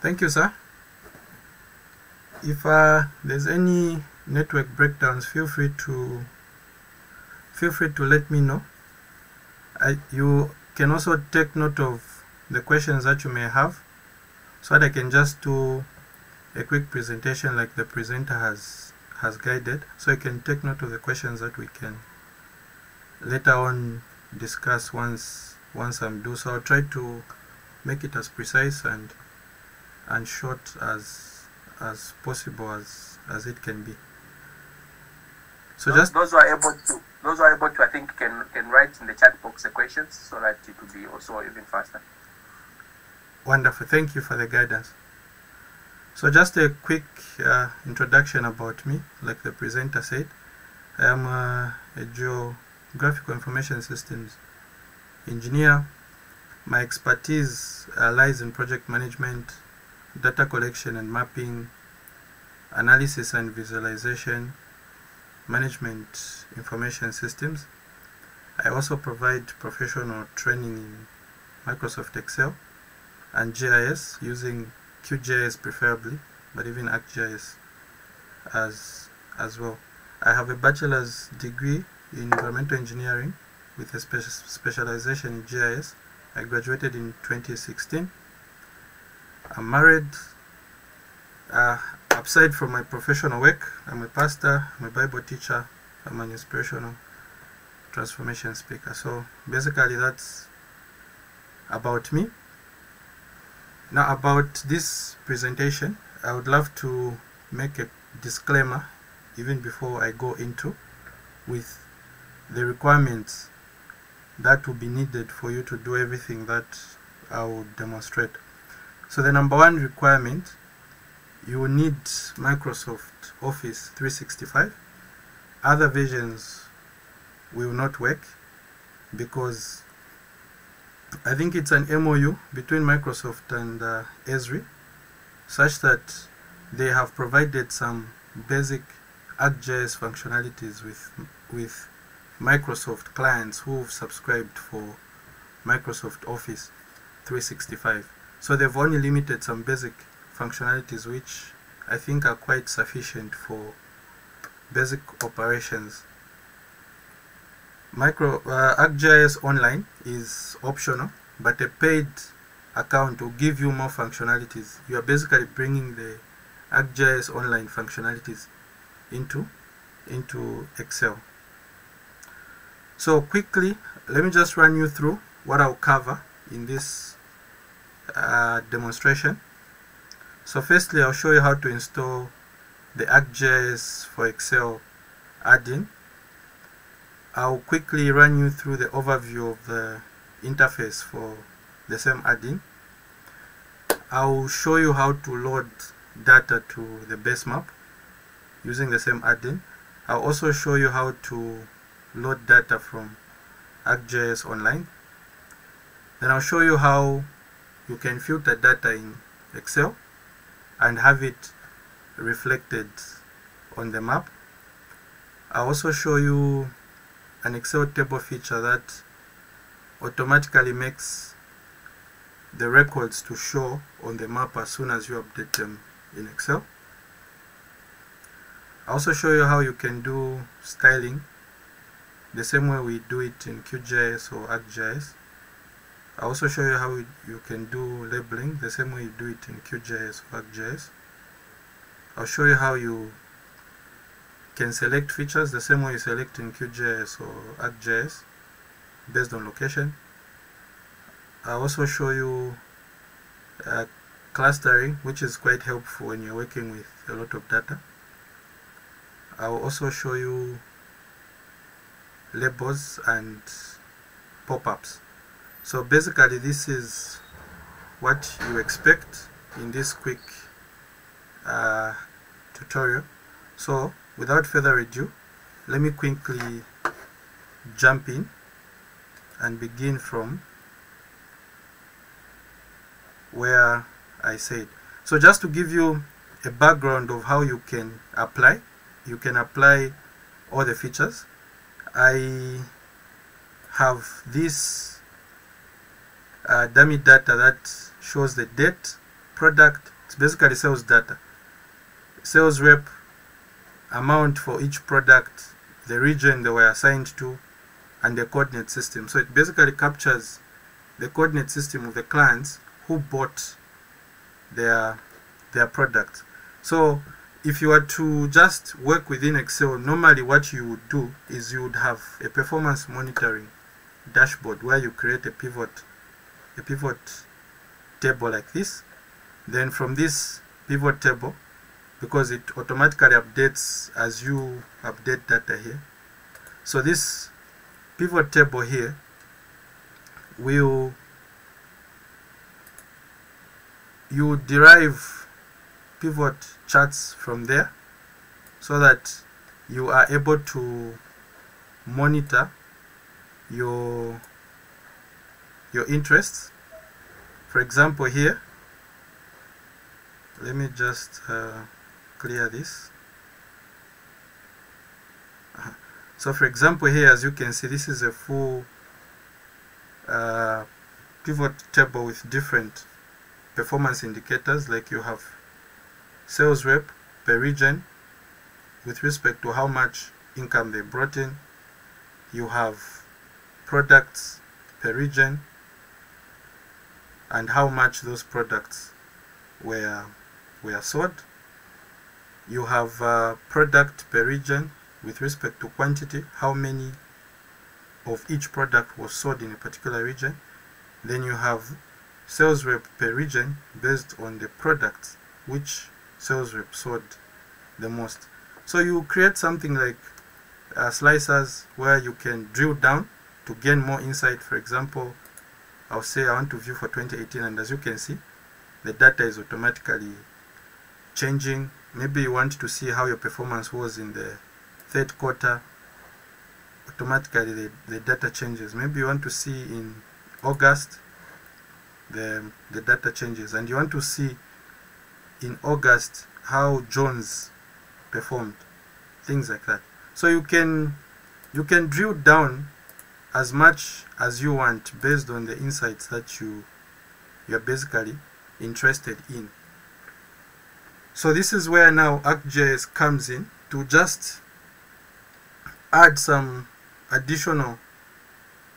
Thank you, sir. If there's any network breakdowns, feel free to let me know. You can also take note of the questions that you may have, so that I can just do a quick presentation like the presenter has guided, so you can take note of the questions that we can later on discuss once I'm due. So I'll try to make it as precise and short as possible as it can be. So those who are able to, I think, can write in the chat box the questions so that it will be also even faster. Wonderful. Thank you for the guidance. So just a quick introduction about me. Like the presenter said, I am a geographical information systems engineer. My expertise lies in project management, data collection and mapping, analysis and visualization, management information systems. I also provide professional training in Microsoft Excel and GIS, using QGIS preferably, but even ArcGIS as well. I have a bachelor's degree in environmental engineering with a specialization in GIS. I graduated in 2016. I'm married. Aside from my professional work, I'm a pastor, I'm a Bible teacher, I'm an inspirational transformation speaker. So basically that's about me. Now about this presentation, I would love to make a disclaimer even before I go into with the requirements that will be needed for you to do everything that I will demonstrate. So the number one requirement, you will need Microsoft Office 365. Other versions will not work because I think it's an MOU between Microsoft and Esri, such that they have provided some basic ArcGIS functionalities with Microsoft clients who've subscribed for Microsoft Office 365. So they've only limited some basic functionalities which I think are quite sufficient for basic operations. ArcGIS Online is optional, but a paid account will give you more functionalities. You are basically bringing the ArcGIS Online functionalities into Excel. So quickly, let me just run you through what I'll cover in this demonstration. So firstly, I'll show you how to install the ArcGIS for Excel add-in. I'll quickly run you through the overview of the interface for the same add-in. I'll show you how to load data to the base map using the same add-in. I'll also show you how to load data from ArcGIS Online. Then I'll show you how you can filter data in Excel and have it reflected on the map. I'll also show you an Excel table feature that automatically makes the records to show on the map as soon as you update them in Excel. I'll also show you how you can do styling the same way we do it in QGIS or ArcGIS. I'll also show you how you can do labeling the same way you do it in QGIS or ArcGIS. I'll show you how you can select features the same way you select in QGIS or ArcGIS based on location. I'll also show you clustering, which is quite helpful when you're working with a lot of data. I'll also show you labels and pop-ups. So basically this is what you expect in this quick tutorial. So without further ado, let me quickly jump in and begin from where I said. So just to give you a background of how you can apply all the features. I have this dummy data that shows the date, product, it's basically sales data. Sales rep, amount for each product, the region they were assigned to, and the coordinate system. So it basically captures the coordinate system of the clients who bought their product. So if you were to just work within Excel, normally what you would do is you would have a performance monitoring dashboard where you create a pivot table like this. Then from this pivot table, because it automatically updates as you update data here, so this pivot table here will you derive pivot charts from there, so that you are able to monitor your interests. For example, here, let me just clear this. So for example, here, as you can see, this is a full pivot table with different performance indicators. Like you have sales rep per region with respect to how much income they brought in. You have products per region and how much those products were sold. You have product per region with respect to quantity, how many of each product was sold in a particular region. Then you have sales rep per region based on the products which sales rep sold the most. So you create something like slicers where you can drill down to gain more insight. For example, I'll say I want to view for 2018, and as you can see, the data is automatically changing. Maybe you want to see how your performance was in the third quarter. Automatically the data changes. Maybe you want to see in August, the data changes, and you want to see in August how Jones performed, things like that. So you can drill down as much as you want based on the insights that you're basically interested in. So this is where now ArcGIS comes in to just add some additional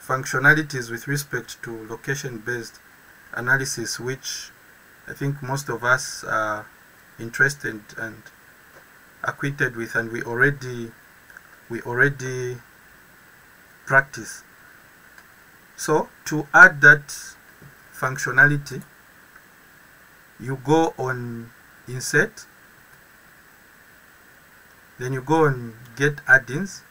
functionalities with respect to location-based analysis, which I think most of us are interested and acquainted with, and we already practice. So to add that functionality, you go on Insert, then you go on Get Add-ins,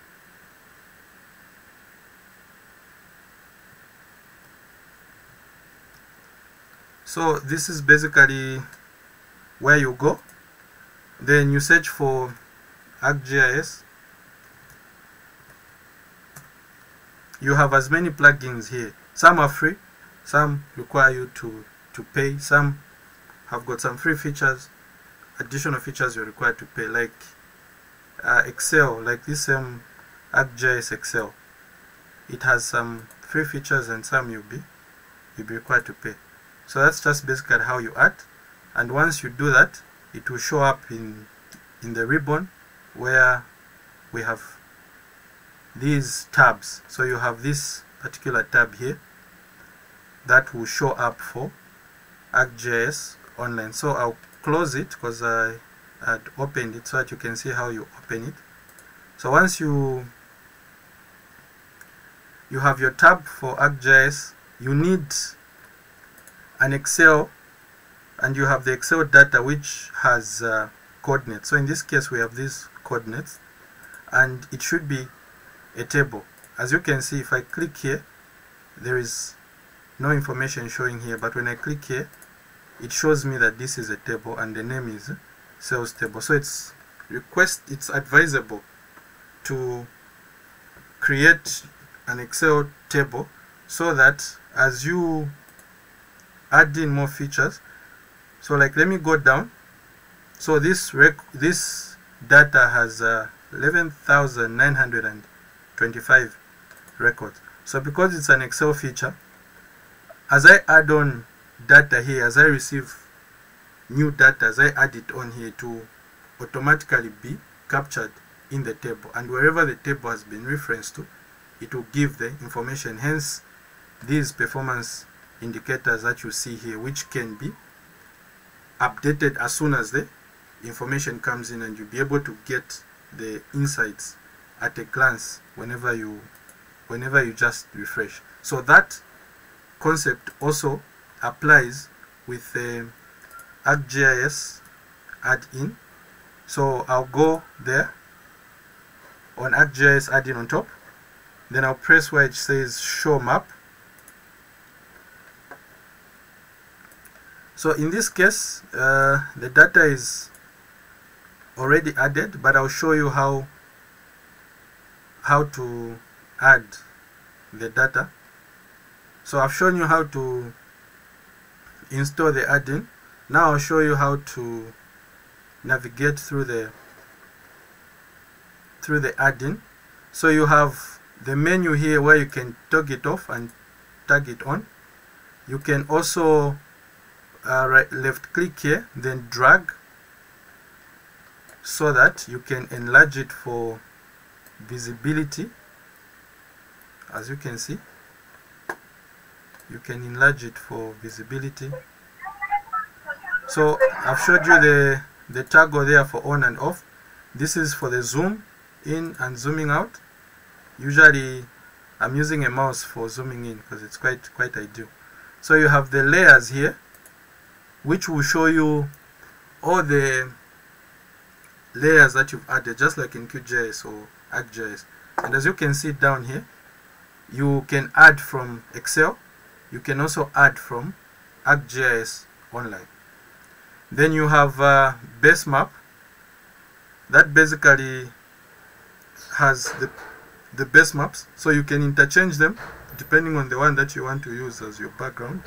so this is basically where you go. Then you search for ArcGIS. You have as many plugins here. Some are free, some require you to pay, some have got some free features, additional features you're required to pay, like Excel, like this ArcGIS Excel. It has some free features and some you'll be required to pay. So that's just basically how you add, and once you do that, it will show up in the ribbon where we have these tabs. So you have this particular tab here that will show up for ArcGIS Online. So I'll close it because I had opened it so that you can see how you open it. So once you have your tab for ArcGIS, you need an Excel, and you have the Excel data which has coordinates. So in this case we have these coordinates, and it should be a table. As you can see, if I click here, there is no information showing here, but when I click here, it shows me that this is a table and the name is sales table. So it's advisable to create an Excel table so that as you add in more features, so like let me go down. So this data has 11,925 records. So because it's an Excel feature, as I add on data here, as I receive new data as I add it on here to automatically be captured in the table, and wherever the table has been referenced to, it will give the information. Hence these performance indicators that you see here, which can be updated as soon as the information comes in, and you'll be able to get the insights at a glance whenever you just refresh. So that concept also applies with the ArcGIS add-in. So I'll go there on ArcGIS add-in on top, then I'll press where it says show map. So in this case the data is already added, but I'll show you how to add the data. So I've shown you how to install the add-in. Now I'll show you how to navigate through the add-in. So you have the menu here where you can toggle it off and tag it on. You can also left click here, then drag, so that you can enlarge it for visibility. As you can see, you can enlarge it for visibility. So I've showed you the toggle there for on and off. This is for the zoom in and zooming out. Usually I'm using a mouse for zooming in because it's quite ideal. So you have the layers here, which will show you all the layers that you've added, just like in QGIS or ArcGIS. And as you can see down here, you can add from Excel. You can also add from ArcGIS Online. Then you have base map. That basically has the base maps, so you can interchange them depending on the one that you want to use as your background.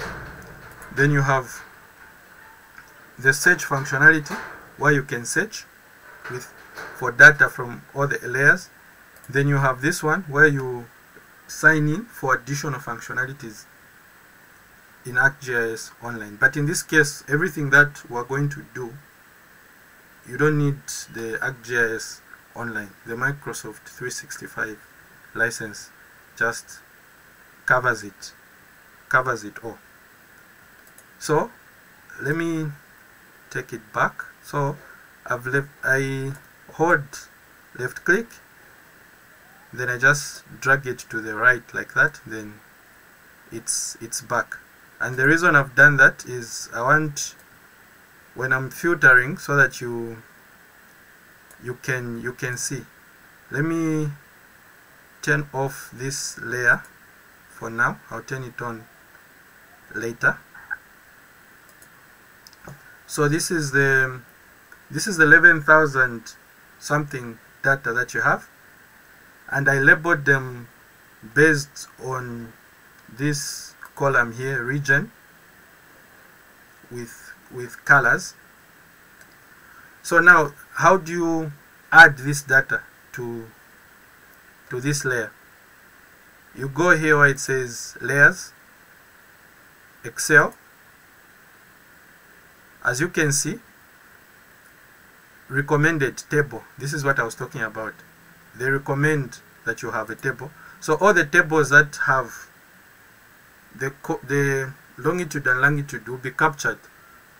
Then you have the search functionality, where you can search for data from all the layers. Then you have this one where you sign in for additional functionalities in ArcGIS Online. But in this case, everything that we're going to do, you don't need the ArcGIS Online. The Microsoft 365 license just covers it all. So let me take it back. So I hold left click, then I just drag it to the right like that, then it's back. And the reason I've done that is I want, when I'm filtering, so that you can see. Let me turn off this layer for now. I'll turn it on later. So this is the 11,000 something data that you have, and I labeled them based on this column here, region, with colors. So now, how do you add this data to this layer? You go here where it says layers, Excel. As you can see, recommended table. This is what I was talking about. They recommend that you have a table. So all the tables that have the longitude and latitude will be captured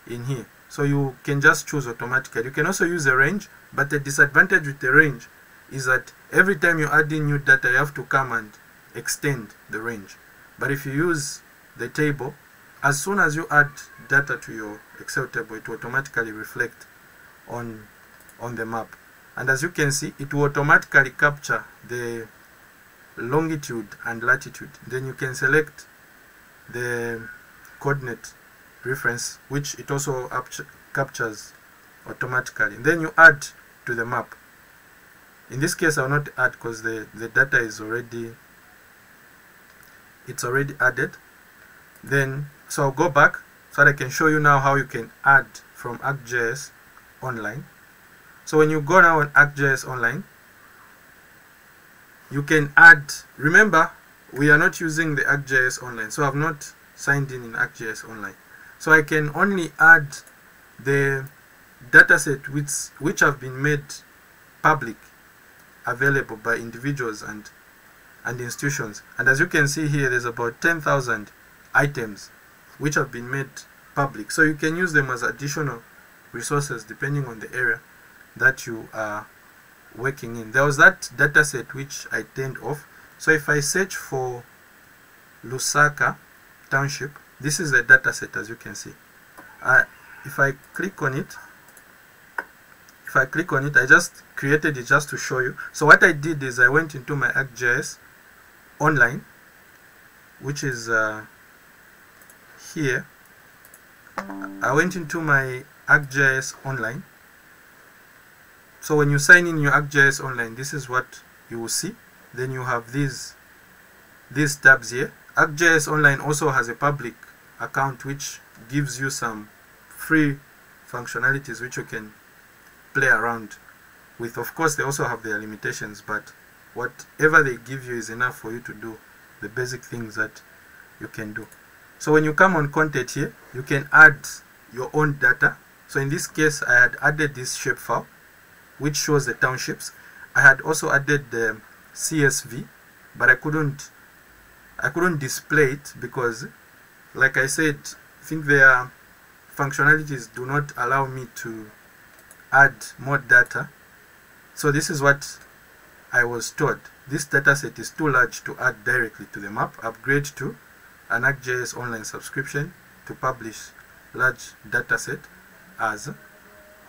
in here. So you can just choose automatically. You can also use a range, but the disadvantage with the range is that every time you add in new data, you have to come and extend the range. But if you use the table, as soon as you add data to your Excel table, it will automatically reflect on the map. And as you can see, it will automatically capture the longitude and latitude. Then you can select the coordinate reference, which it also captures automatically. Then you add to the map. In this case, I will not add because the data is already added. Then so I'll go back so that I can show you now how you can add from ArcGIS Online. So when you go now on ArcGIS Online, you can add. Remember, we are not using the ArcGIS Online, so I've not signed in ArcGIS Online. So I can only add the dataset which have been made public, available by individuals and institutions. And as you can see here, there's about 10,000 items which have been made public. So you can use them as additional resources depending on the area that you are working in. There was that dataset which I turned off. So if I search for Lusaka Township, this is the dataset, as you can see. If I click on it, I just created it just to show you. So what I did is I went into my ArcGIS online, which is here. I went into my ArcGIS online. So when you sign in your ArcGIS online, this is what you will see. Then you have these tabs here. ArcGIS online also has a public account which gives you some free functionalities which you can play around with. Of course, they also have their limitations, but whatever they give you is enough for you to do the basic things that you can do. So when you come on content here, you can add your own data. So in this case, I had added this shapefile which shows the townships. I had also added the CSV, but I couldn't display it because, like I said, I think their functionalities do not allow me to add more data. So this is what I was told. This dataset is too large to add directly to the map. Upgrade to an ArcGIS online subscription to publish large dataset as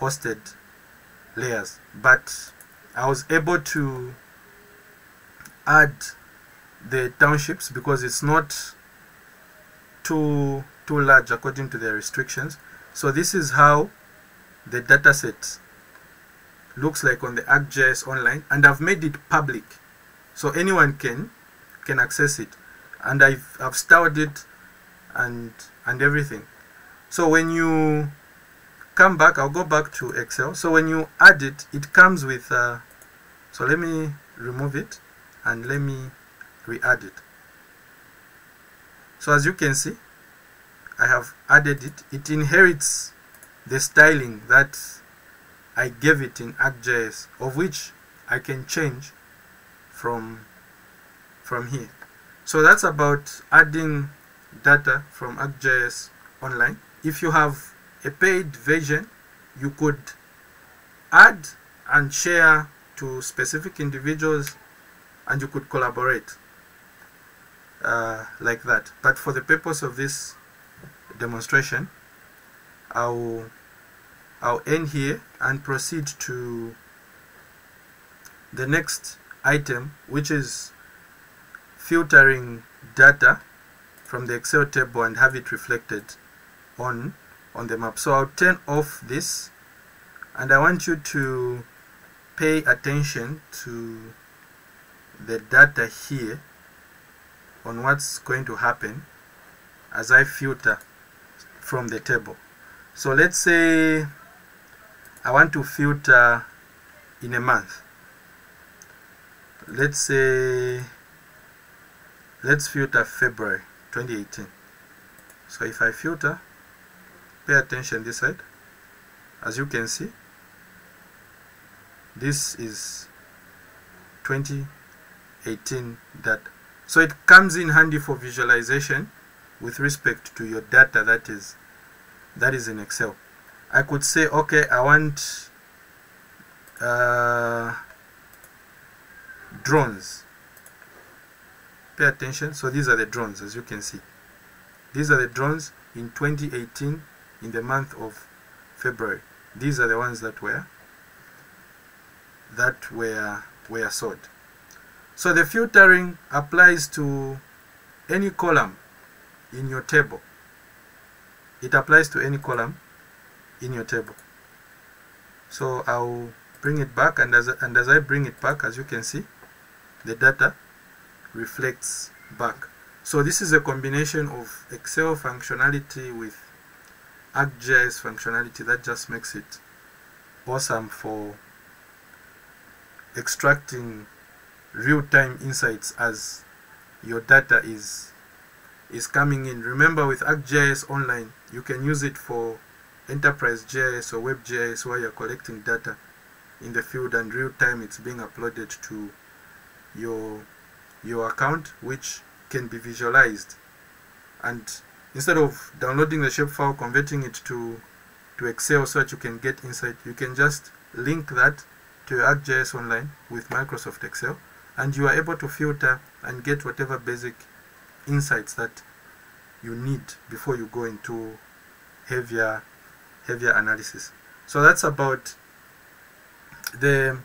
hosted layers. But I was able to add the townships because it's not too large according to their restrictions. So this is how the dataset looks like on the ArcGIS online, and I've made it public so anyone can access it, and I've styled it and everything. So when you come back, I'll go back to Excel. So when you add it, it comes with so let me remove it and let me re-add it. So as you can see, I have added it. It inherits the styling that I gave it in ArcGIS, of which I can change from here. So that's about adding data from ArcGIS online. If you have a paid version, you could add and share to specific individuals, and you could collaborate like that. But for the purpose of this demonstration, I'll end here and proceed to the next item, which is filtering data from the Excel table and have it reflected on the map. So I'll turn off this, and I want you to pay attention to the data here on what's going to happen as I filter from the table. So let's say I want to filter in a month. Let's filter February 2018. So if I filter, pay attention this side. As you can see, this is 2018 data. So it comes in handy for visualization with respect to your data that is in Excel. I could say, okay, I want drones. Pay attention. So these are the drones, as you can see. These are the drones in 2018 in the month of February. These are the ones that were sold. So the filtering applies to any column in your table. It applies to any column in your table. So I'll bring it back, and as I bring it back, as you can see, the data reflects back. So this is a combination of Excel functionality with ArcGIS functionality that just makes it awesome for extracting real-time insights as your data is coming in. Remember, with ArcGIS online, you can use it for enterprise GIS or web GIS, where you're collecting data in the field and real time it's being uploaded to your account, which can be visualized. And instead of downloading the shapefile, converting it to Excel so that you can get insight, you can just link that to your ArcGIS Online with Microsoft Excel, and you are able to filter and get whatever basic insights that you need before you go into heavier analysis. So that's about the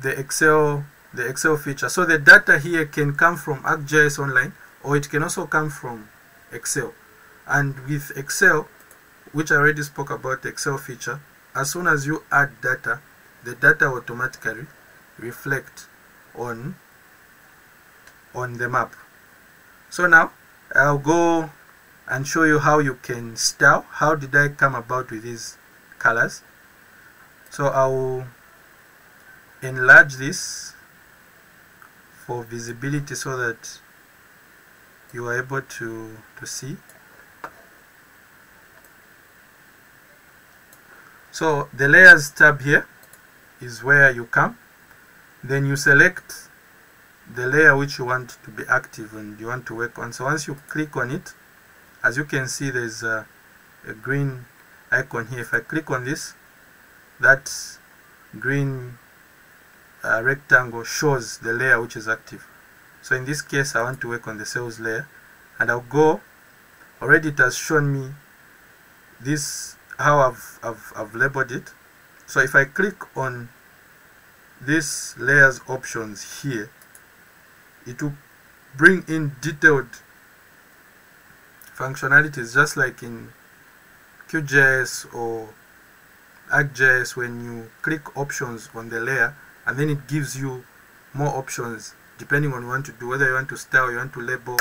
Excel feature. So the data here can come from ArcGIS Online, or it can also come from Excel. And with Excel, which I already spoke about, the Excel feature, as soon as you add data, the data automatically reflect on the map. So now I'll go and show you how you can style. How did I come about with these colors? So I'll enlarge this for visibility so that you are able to see. So the layers tab here is where you come, then you select the layer which you want to be active and you want to work on. So once you click on it, as you can see, there's a green icon here. If I click on this, that green rectangle shows the layer which is active. So in this case, I want to work on the sales layer, and I'll go. Already it has shown me this, how I've labeled it. So if I click on this layers options here, it will bring in detailed functionalities, just like in QGIS or ArcGIS. When you click options on the layer, and then it gives you more options depending on what you want to do, whether you want to style, you want to label,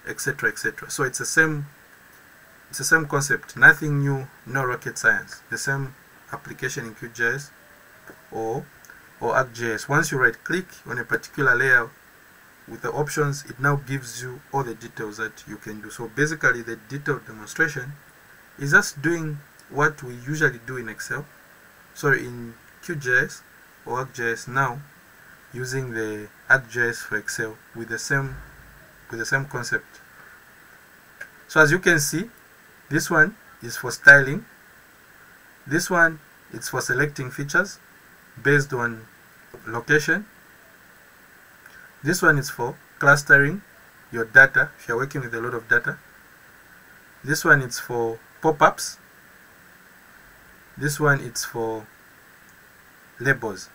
etc., etc. So it's the same concept, nothing new, no rocket science. The same application in QGIS or ArcGIS. Once you right click on a particular layer with the options, it now gives you all the details that you can do. So basically the detailed demonstration is just doing what we usually do in Excel, so in QGIS or ArcGIS, now using the ArcGIS for Excel with the same concept. So as you can see, this one is for styling, this one is for selecting features based on location, this one is for clustering your data if you're working with a lot of data, this one is for pop-ups, this one is for labels.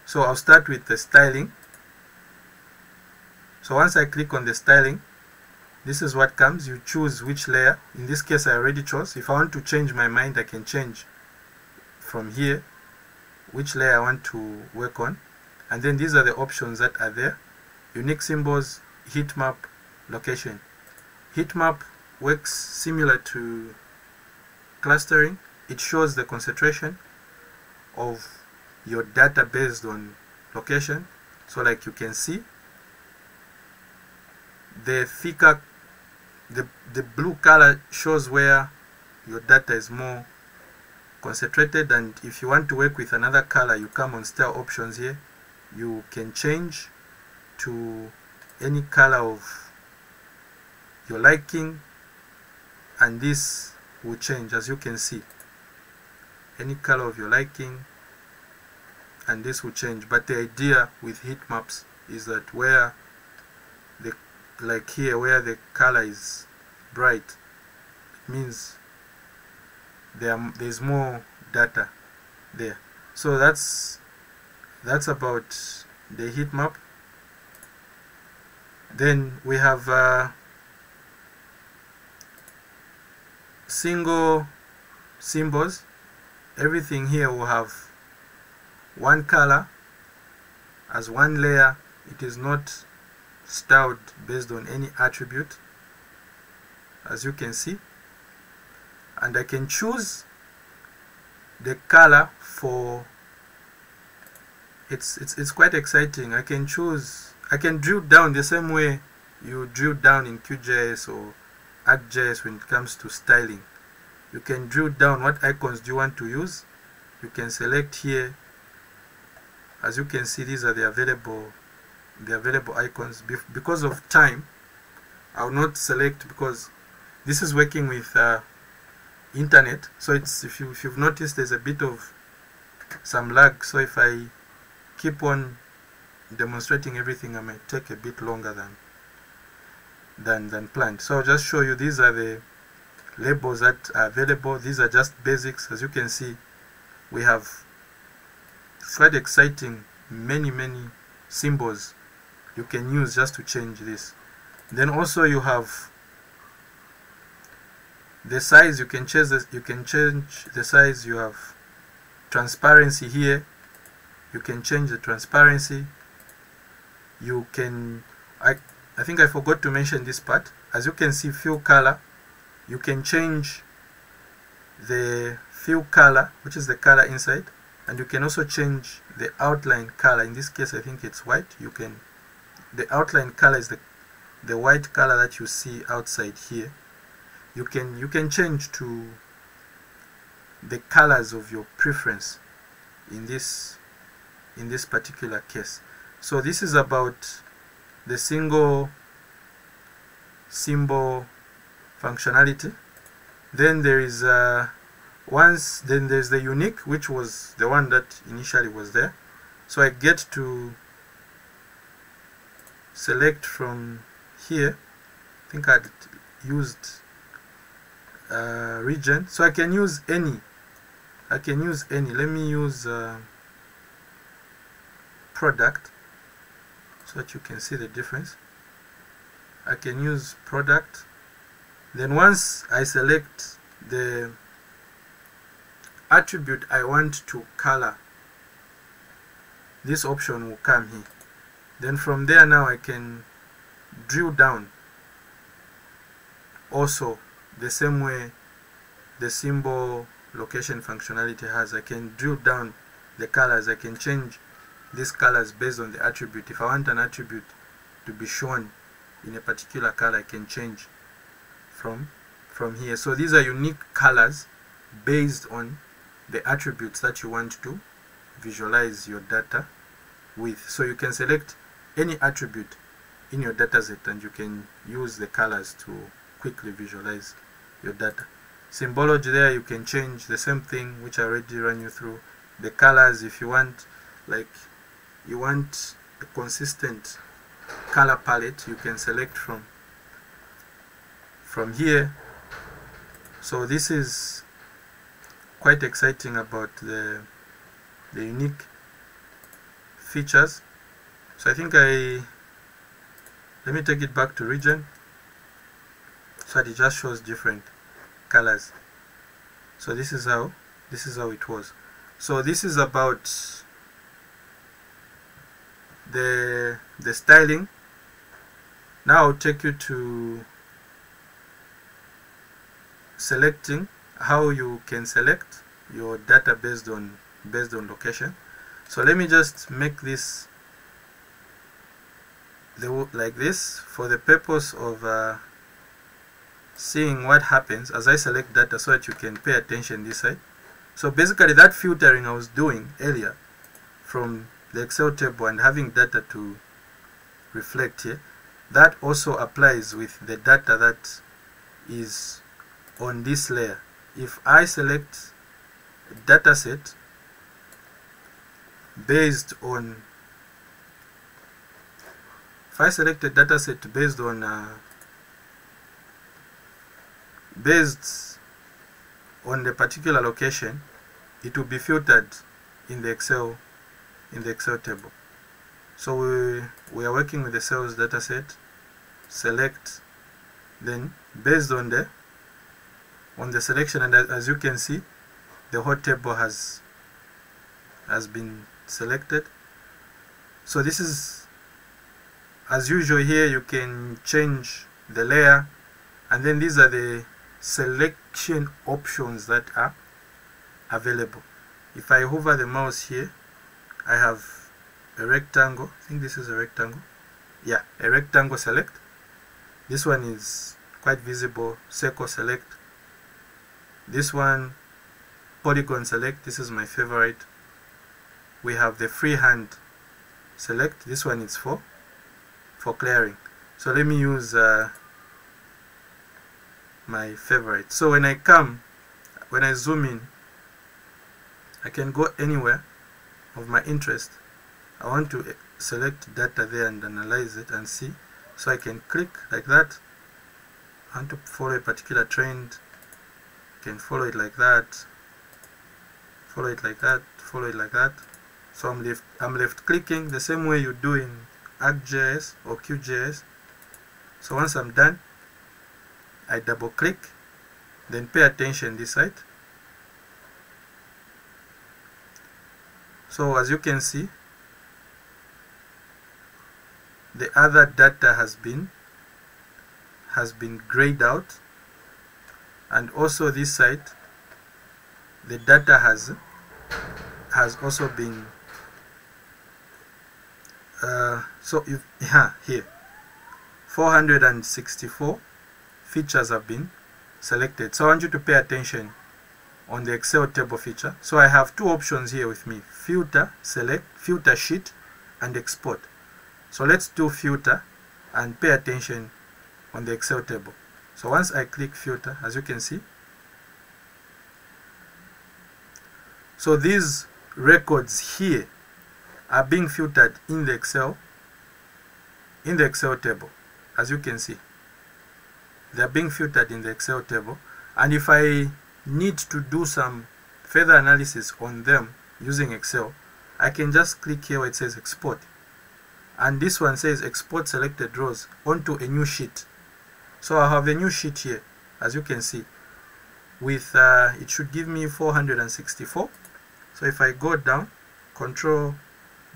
So I'll start with the styling. So once I click on the styling, this is what comes. You choose which layer. In this case, I already chose. If I want to change my mind, I can change from here which layer I want to work on. And then these are the options that are there: unique symbols, heat map, location. Heat map works similar to clustering. It shows the concentration of your data based on location. So like you can see, the thicker, the blue color shows where your data is more concentrated, and if you want to work with another color, you come on style options here. You can change to any color of your liking, and this will change, as you can see, any color of your liking, and this will change. But the idea with heat maps is that where the, like here, where the color is bright, it means there's more data there. So that's about the heat map. Then we have single symbols. Everything here will have one color as one layer. It is not styled based on any attribute, as you can see. And I can choose the color for it's quite exciting. I can drill down the same way you drill down in QGIS or ArcGIS when it comes to styling. You can drill down, what icons do you want to use. You can select here. As you can see, these are the available icons. Because of time, I will not select, because this is working with internet, so it's, if you've noticed, there's a bit of some lag. So if I keep on demonstrating everything, I might take a bit longer than planned. So I'll just show you, these are the labels that are available. These are just basics. As you can see, we have quite exciting many symbols you can use just to change this. Then also you have the size. You can change the size. You have transparency here. You can change the transparency. You can, I think I forgot to mention this part. As you can see, fill color. You can change the fill color, which is the color inside, and you can also change the outline color. In this case, I think it's white. The outline color is the white color that you see outside here. You can change to the colors of your preference in this particular case. So this is about the single symbol functionality. Then there is then there's the unique, which was the one that initially was there. So I get to select from here. I think I'd used region, so I can use any. Let me use product, so that you can see the difference. I can use product. Then once I select the attribute I want to color, this option will come here. Then from there, now I can drill down also the same way the symbol location functionality has. I can drill down the colors. I can change these colors based on the attribute. If I want an attribute to be shown in a particular color, I can change from here. So these are unique colors based on the attributes that you want to visualize your data with. So you can select any attribute in your data set and you can use the colors to quickly visualize your data. Symbology, there you can change the same thing which I already ran you through. The colors, if you want, like you want a consistent color palette, you can select from here. So this is quite exciting about the unique features. So I think let me take it back to region, so that it just shows different colors. So this is how it was. So this is about the styling. Now I'll take you to selecting, how you can select your data based on location. So let me just make this like this for the purpose of seeing what happens as I select data, so that you can pay attention this side. So basically that filtering I was doing earlier from the Excel table and having data to reflect here, that also applies with the data that is on this layer. If I select a data set based on, if I select a data set based on the particular location, it will be filtered in the Excel table. So we are working with the sales data set. Select, then based on the selection, and as you can see, the whole table has been selected. So this is, as usual, here you can change the layer, and then these are the selection options that are available. If I hover the mouse here, I have a rectangle. I think this is a rectangle. Yeah, a rectangle select. This one is quite visible. Circle select. This one, polygon select, this is my favorite. We have the freehand select, this one is for clearing. So let me use my favorite. So when I zoom in, I can go anywhere of my interest. I want to select data there and analyze it and see. So I can click like that. I want to follow a particular trend. I can follow it like that, follow it like that, follow it like that. So I'm left clicking the same way you do in ArcGIS or QGIS. So once I'm done, I double click, then pay attention this side. So as you can see, the other data has been grayed out, and also this side the data has also been so if here 464 features have been selected. So I want you to pay attention on the Excel table feature. So I have two options here with me: filter, select, filter sheet, and export. So let's do filter and pay attention on the Excel table. So once I click filter, as you can see, so these records here are being filtered in the Excel table. As you can see, they are being filtered in the Excel table, and if I need to do some further analysis on them using Excel, I can just click here where it says export, and this one says export selected rows onto a new sheet. So I have a new sheet here, as you can see, with it should give me 464. So if I go down, control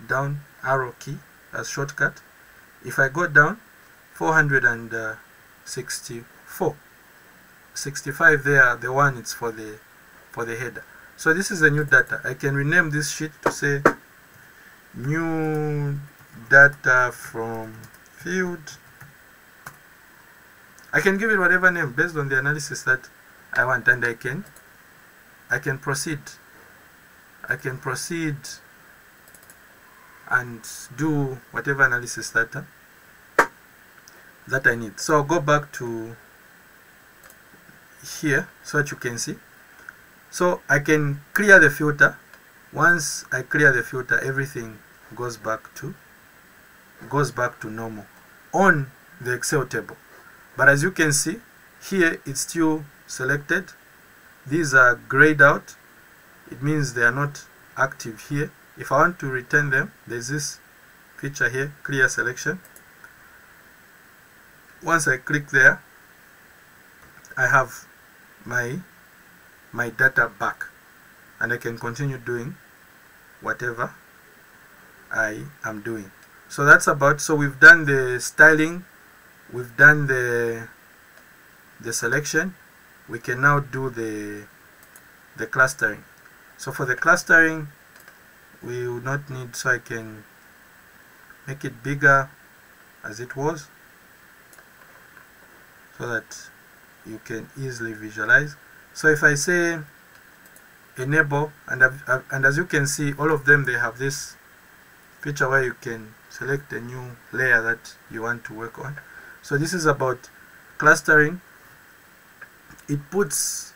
down arrow key as shortcut, if I go down, 464, 65 there, the one it's for the header. So this is the new data. I can rename this sheet to say new data from field. I can give it whatever name based on the analysis that I want, and I can proceed. I can proceed and do whatever analysis that I need. So I'll go back to here so that you can see. So I can clear the filter. Once I clear the filter, everything goes back to normal on the Excel table. But as you can see here, it's still selected. These are grayed out. It means they are not active here. If I want to return them, there's this feature here, clear selection. Once I click there, I have my data back, and I can continue doing whatever I am doing. So that's about, so we've done the styling, we've done the selection. We can now do the clustering. So for the clustering, we will not need, so I can make it bigger as it was so that you can easily visualize. So if I say enable, and as you can see, all of them, they have this feature where you can select a new layer that you want to work on. So this is about clustering. It's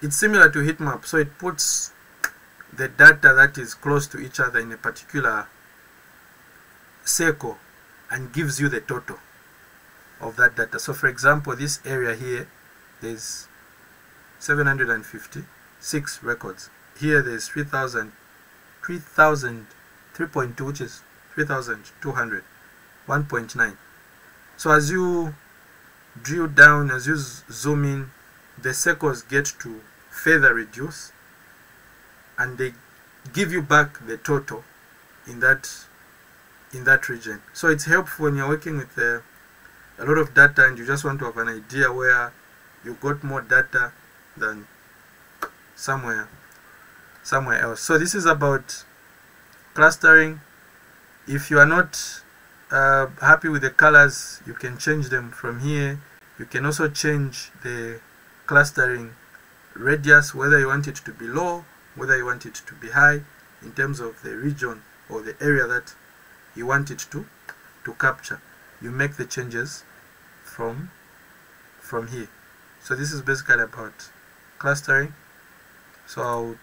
similar to heat map, so it puts the data that is close to each other in a particular circle and gives you the total of that data. So for example, this area here, there's 756 records. Here there's 3,200, which is 3,200, 1.9. So as you drill down, as you zoom in, the circles get to further reduce, and they give you back the total in that region. So it's helpful when you're working with a lot of data and you just want to have an idea where you got more data than somewhere else. So this is about clustering. If you are not happy with the colors, you can change them from here. You can also change the clustering radius, whether you want it to be low, whether you want it to be high, in terms of the region or the area that you want it to capture. You make the changes from here. So this is basically about clustering. So I'll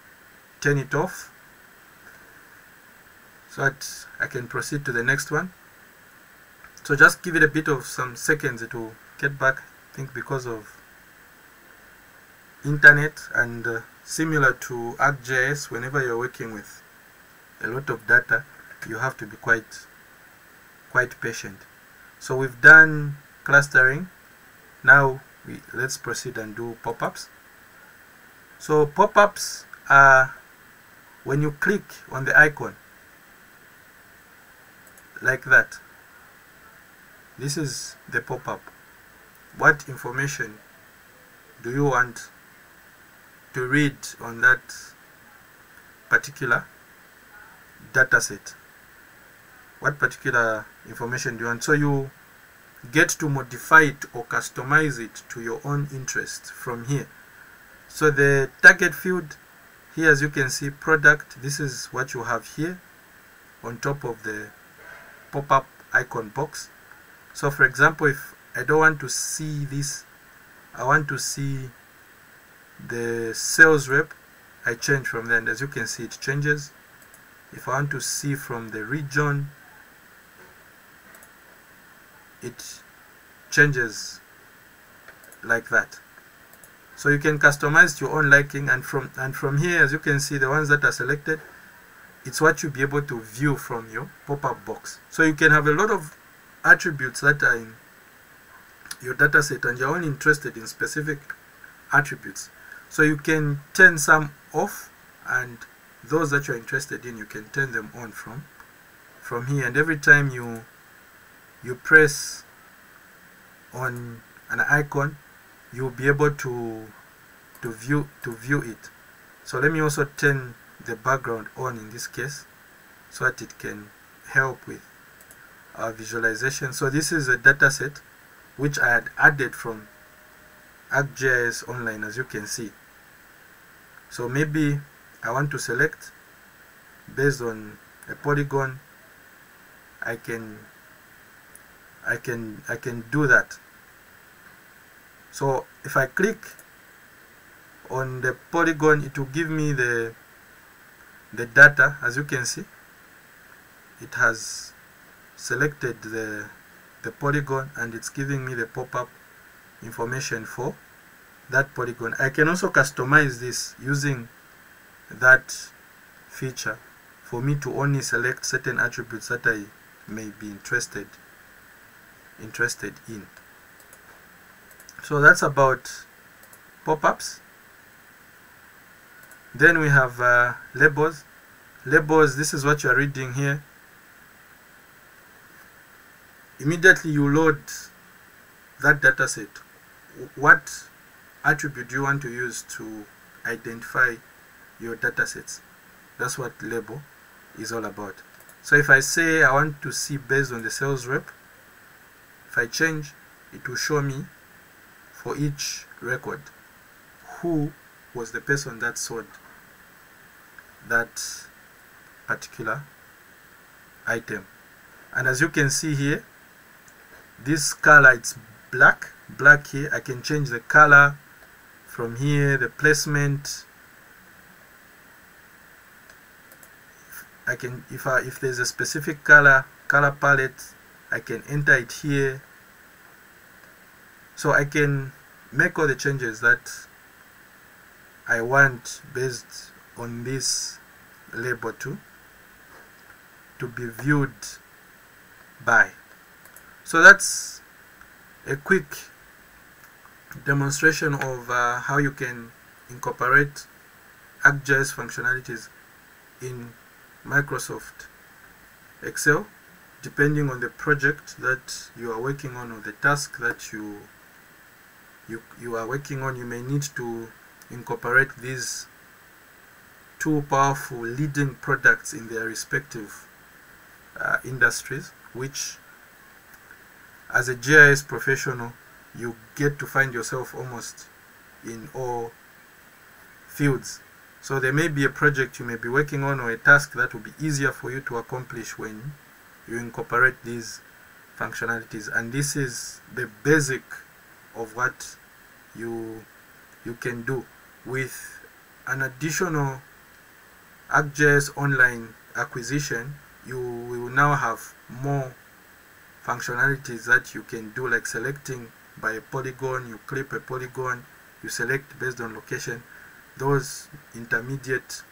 turn it off so that I can proceed to the next one. So just give it a bit of some seconds, it will get back, I think, because of internet, and similar to ArcGIS, whenever you're working with a lot of data, you have to be quite patient. So we've done clustering. Now let's proceed and do pop-ups. So pop-ups are when you click on the icon like that. This is the pop-up. What information do you want to read on that particular data set? What particular information do you want? So you get to modify it or customize it to your own interest from here. So the target field here, as you can see, product, this is what you have here on top of the pop-up icon box. So for example, if I don't want to see this, I want to see the sales rep, I change from there, and as you can see, it changes. If I want to see from the region, it changes like that. So you can customize to your own liking, and from here, as you can see, the ones that are selected, it's what you'll be able to view from your pop-up box. So you can have a lot of attributes that are in your data set, and you're only interested in specific attributes. So you can turn some off, and those that you're interested in, you can turn them on from here. And every time you press on an icon, you'll be able to view it. So let me also turn the background on in this case, so that it can help with our visualization. So this is a data set which I had added from ArcGIS Online, as you can see. So maybe I want to select based on a polygon. I can do that. So if I click on the polygon, it will give me the data. As you can see, it has selected the polygon, and it's giving me the pop-up information for that polygon. I can also customize this using that feature for me to only select certain attributes that I may be interested in. So that's about pop-ups. Then we have labels. Labels, this is what you are reading here. Immediately you load that data set. What attribute do you want to use to identify your data sets? That's what label is all about. So if I say I want to see based on the sales rep, if I change, it will show me for each record who was the person that sold that particular item. And as you can see here, this color, it's black here. I can change the color from here, the placement. I can, if there's a specific color palette, I can enter it here. So I can make all the changes that I want based on this label to be viewed by. So that's a quick demonstration of how you can incorporate ArcGIS functionalities in Microsoft Excel, depending on the project that you are working on or the task that you are working on. You may need to incorporate these two powerful leading products in their respective industries, which as a GIS professional you get to find yourself almost in all fields. So there may be a project you may be working on, or a task that will be easier for you to accomplish when you incorporate these functionalities. And this is the basic of what you can do. With an additional ArcGIS online acquisition, you will now have more functionalities that you can do, like selecting by a polygon. You clip a polygon, you select based on location. Those intermediate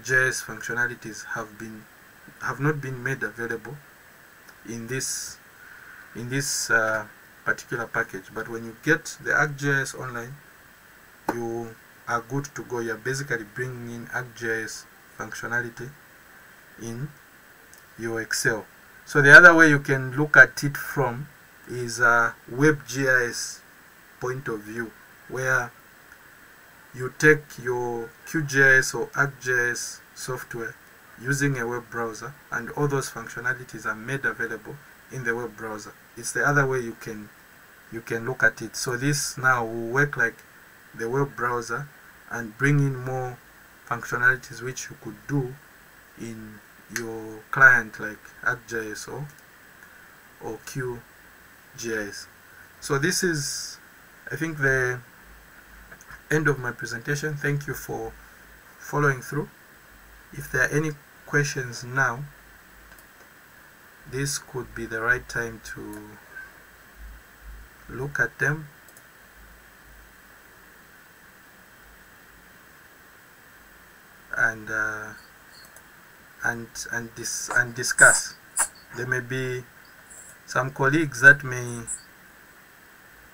GIS functionalities have not been made available in this particular package. But when you get the ArcGIS online, you are good to go. You're basically bringing in ArcGIS functionality in your Excel. So the other way you can look at it from is a WebGIS point of view, where you take your QGIS or ArcGIS software using a web browser, and all those functionalities are made available in the web browser. It's the other way you can look at it. So this now will work like the web browser and bring in more functionalities which you could do in your client, like ArcGIS or QGIS. So this is, I think, the end of my presentation. Thank you for following through. If there are any questions now, this could be the right time to look at them. And discuss. There may be some colleagues that may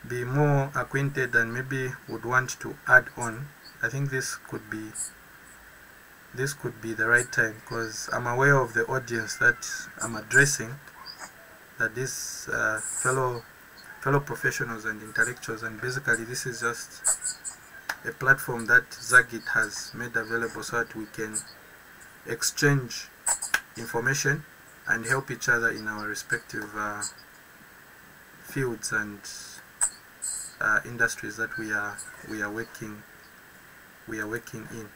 be more acquainted and maybe would want to add on. I think this could be the right time, because I'm aware of the audience that I'm addressing, that these fellow professionals and intellectuals, and basically this is just a platform that Zagit has made available so that we can exchange information and help each other in our respective fields and industries that we are working in.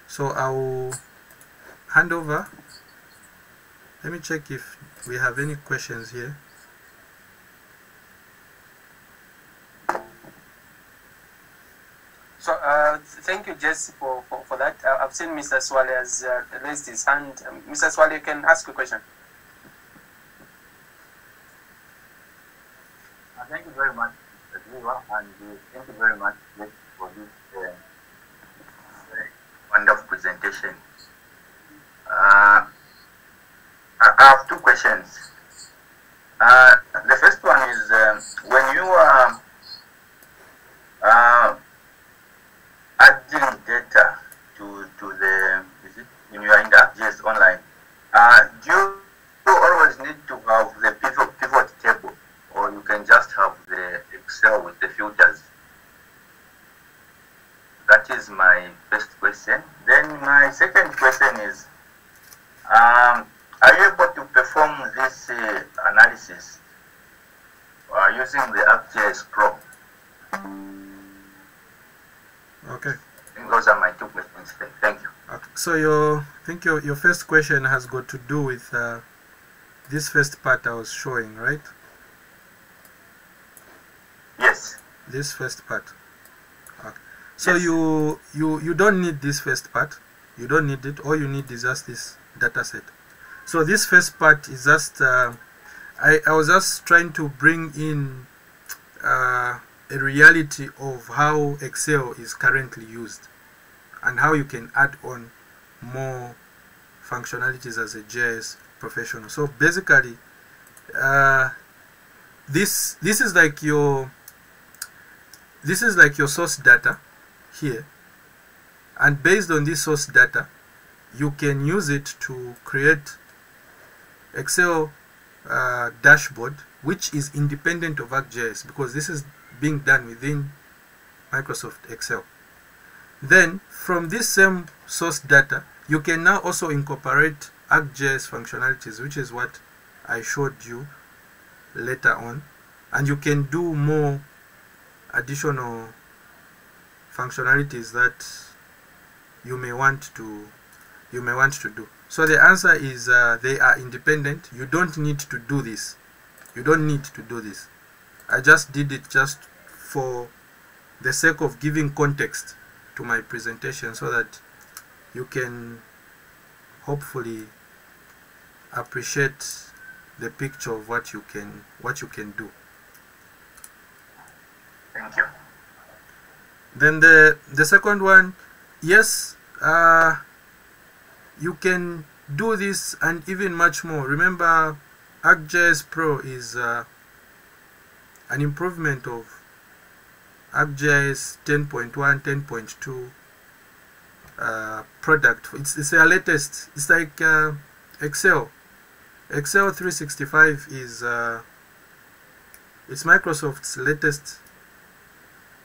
So I'll hand over. Let me check if we have any questions here. So thank you, Jesse, for that. I've seen Mr. Swale has raised his hand. Mr. Swale, you can ask a question. Thank you very much, Mr. and thank you very much for this wonderful presentation. I have two questions. The first one is, when you are adding data to the, when you are in the ArcGIS online, do you always need to have the pivot table, or you can just have the Excel with the filters? That is my first question. Then my second question is, are you able to perform this analysis using the ArcGIS Pro? Okay. I think those are my two questions. Thank you. Okay. So I think your first question has got to do with this first part I was showing, right? Yes. This first part. Okay. So yes. you don't need this first part. You don't need it. All you need is just this data set. So this first part is just I was just trying to bring in a reality of how Excel is currently used and how you can add on more functionalities as a GIS professional. So basically, this is like your source data here, and based on this source data, you can use it to create Excel dashboard, which is independent of ArcGIS, because this is being done within Microsoft Excel. Then from this same source data, you can now also incorporate ArcGIS functionalities, which is what I showed you later on, and you can do more additional functionalities that you may want to do. So the answer is they are independent. You don't need to do this. You don't need to do this. I just did it just for the sake of giving context to my presentation, so that you can hopefully appreciate the picture of what you can do. Thank you. Then the second one, yes, you can do this and even much more. Remember, ArcGIS Pro is an improvement of ArcGIS 10.1, 10.2 product. It's their latest. It's like Excel 365 is it's Microsoft's latest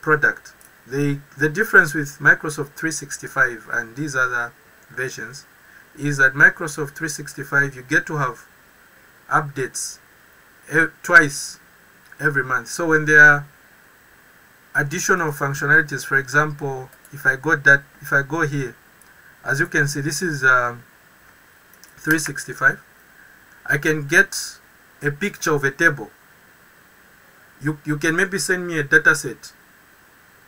product. The difference with Microsoft 365 and these other versions is that Microsoft 365, you get to have updates twice every month. So when there are additional functionalities, for example, if I go here, as you can see, this is 365. I can get a picture of a table. You can maybe send me a data set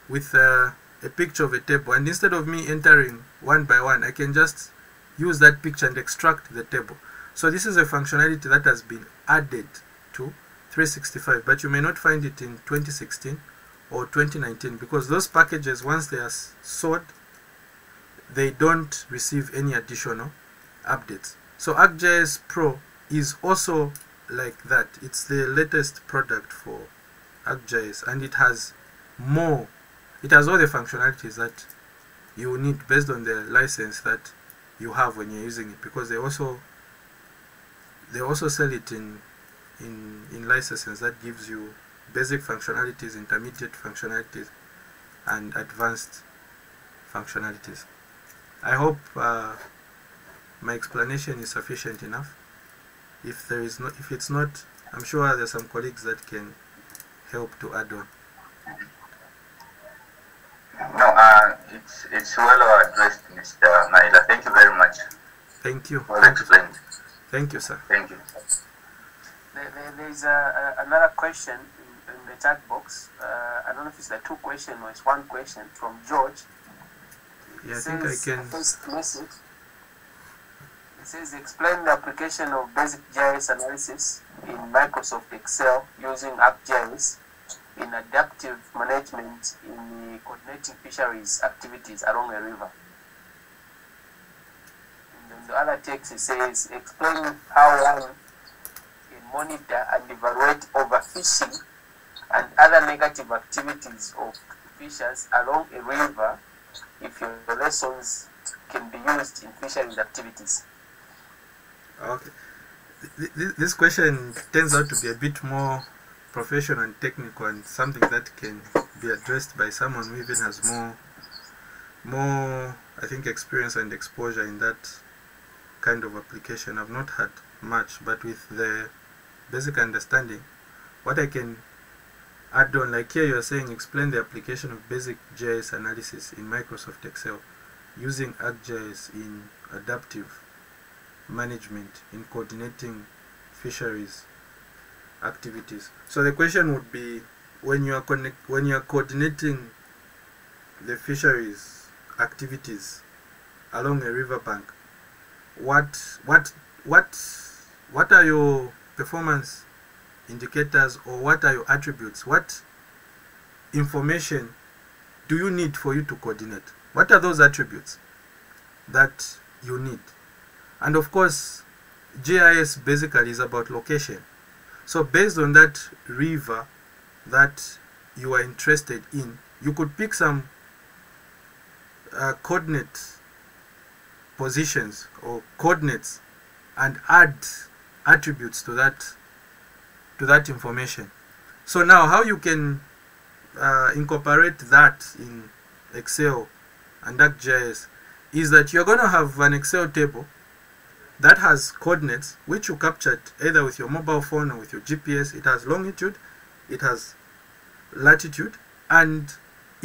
with a picture of a table, and instead of me entering one by one, I can just use that picture and extract the table. So this is a functionality that has been added to 365, but you may not find it in 2016 or 2019, because those packages, once they are sold, they don't receive any additional updates. So ArcGIS Pro is also like that. It's the latest product for ArcGIS, and it has all the functionalities that you need based on the license that you have when you're using it, because they also sell it in licenses that gives you basic functionalities, intermediate functionalities, and advanced functionalities. I hope my explanation is sufficient enough. If it's not, I'm sure there's some colleagues that can help to add on. No, it's well addressed, Mr. Naila. Thank you very much. Thank you. Well explained. Thank you, sir. Thank you. There's another question in the chat box. I don't know if it's like two questions or it's one question from George. Yeah, I think I can. First message. It says, explain the application of basic GIS analysis in Microsoft Excel using ArcGIS in adaptive management in coordinating fisheries activities along a river. And then the other text, it says, explain how one can monitor and evaluate overfishing and other negative activities of fishers along a river if your lessons can be used in fisheries activities. Okay. This question turns out to be a bit more professional and technical, and something that can be addressed by someone who even has more I think experience and exposure in that kind of application. I've not had much, but with the basic understanding, what I can add on, like here you're saying, explain the application of basic GIS analysis in Microsoft Excel using ArcGIS in adaptive management in coordinating fisheries activities. So the question would be, when you are coordinating the fisheries activities along a riverbank, what are your performance indicators, or what are your attributes? What information do you need for you to coordinate? What are those attributes that you need? And of course, GIS basically is about location. So based on that river that you are interested in, you could pick some coordinate positions or coordinates and add attributes to that information. So now how you can incorporate that in Excel and ArcGIS is that you're going to have an Excel table that has coordinates which you captured either with your mobile phone or with your GPS. It has longitude, it has latitude, and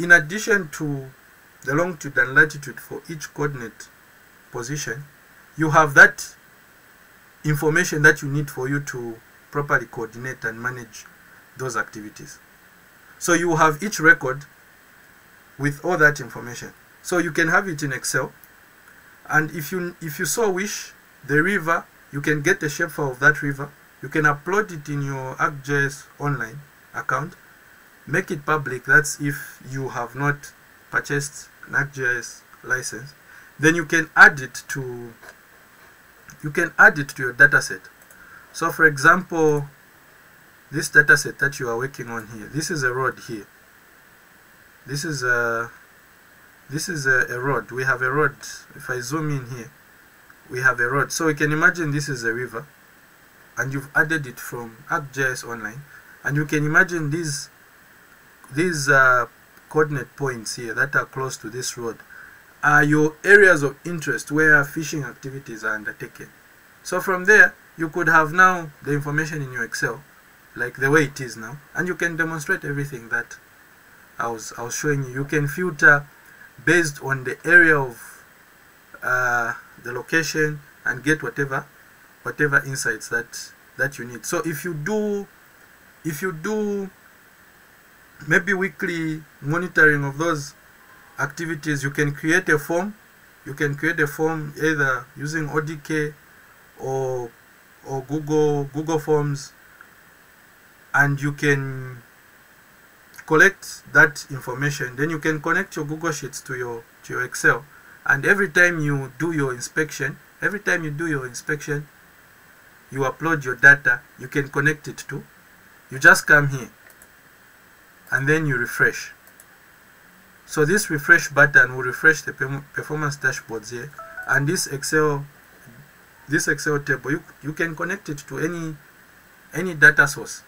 in addition to the longitude and latitude for each coordinate position, you have that information that you need for you to properly coordinate and manage those activities. So you have each record with all that information. So you can have it in Excel, and if you so wish, the river, you can get the shapefile of that river. You can upload it in your ArcGIS online account, make it public. That's if you have not purchased an ArcGIS license. Then you can add it to your dataset. So for example, this dataset that you are working on here, this is a road here. This is a road. We have a road. If I zoom in here, we have a road. So we can imagine this is a river, and you've added it from ArcGIS online, and you can imagine these coordinate points here that are close to this road are your areas of interest where fishing activities are undertaken. So from there, you could have now the information in your Excel, like the way it is now, and you can demonstrate everything that I was showing you. You can filter based on the area of the location and get whatever insights that you need. So if you do maybe weekly monitoring of those activities, you can create a form. You can create a form either using ODK or Google Forms, and you can collect that information. Then you can connect your Google Sheets to your Excel, and every time you do your inspection, you upload your data, you can connect it to. You just come here and then you refresh. So this refresh button will refresh the performance dashboards here, and this Excel table, you can connect it to any data source,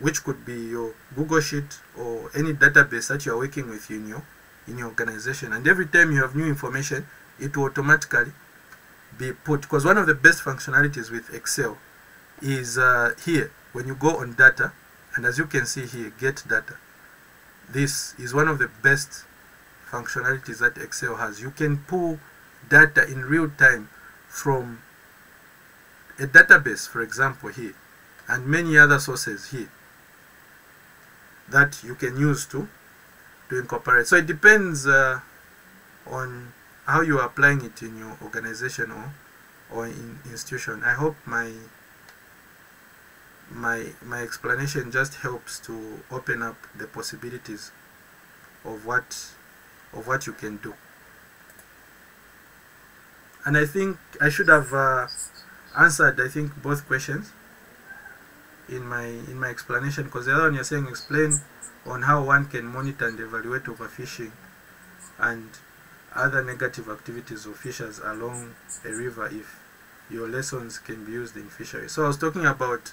which could be your Google Sheet or any database that you are working with in your organization. And every time you have new information, it will automatically be put, because one of the best functionalities with Excel is here when you go on data, and as you can see here, get data. This is one of the best functionalities that Excel has. You can pull data in real time from a database, for example, here, and many other sources here that you can use to incorporate. So it depends on how you are applying it in your organization or in institution. I hope my explanation just helps to open up the possibilities of what you can do. And I think I should have answered, I think, both questions in my explanation, because the other one you're saying explain on how one can monitor and evaluate overfishing and other negative activities of fishers along a river if your lessons can be used in fishery. So I was talking about,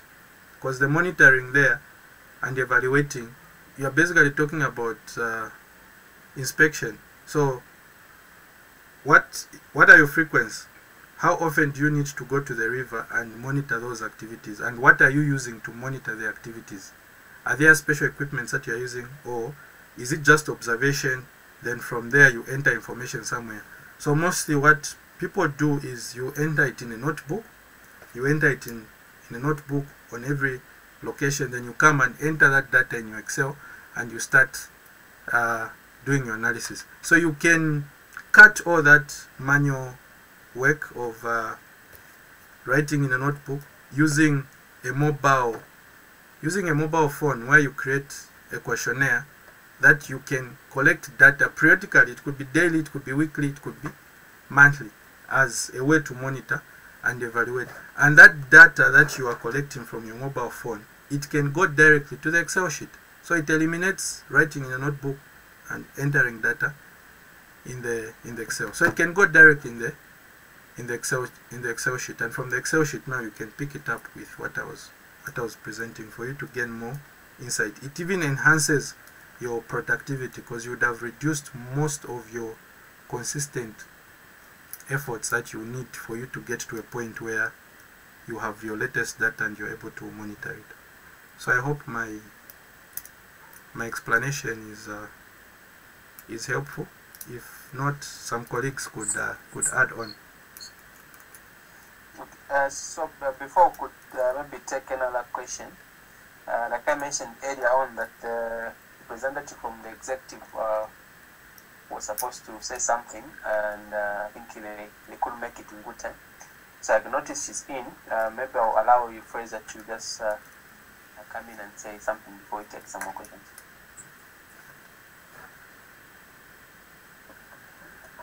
because the monitoring there and evaluating, you're basically talking about inspection. So what are your frequencies? How often do you need to go to the river and monitor those activities? And what are you using to monitor the activities? Are there special equipment that you're using, or is it just observation? Then from there you enter information somewhere. So mostly what people do is you enter it in a notebook. You enter it in a notebook on every location. Then you come and enter that data in your Excel, and you start doing your analysis. So you can cut all that manual work of writing in a notebook using a mobile phone, where you create a questionnaire that you can collect data periodically. It could be daily, it could be weekly, it could be monthly, as a way to monitor and evaluate. And that data that you are collecting from your mobile phone, it can go directly to the Excel sheet. So it eliminates writing in a notebook and entering data in the Excel. So it can go directly in the Excel sheet, and from the Excel sheet now you can pick it up with what I was presenting for you to gain more insight. It even enhances your productivity, because you would have reduced most of your consistent efforts that you need for you to get to a point where you have your latest data and you're able to monitor it. So I hope my explanation is helpful. If not, some colleagues could add on. So before we could maybe take another question, like I mentioned earlier on that the representative from the executive was supposed to say something, and I think they couldn't make it in good time. So I've noticed she's in. Maybe I'll allow you, Fraser, to just come in and say something before we take some more questions.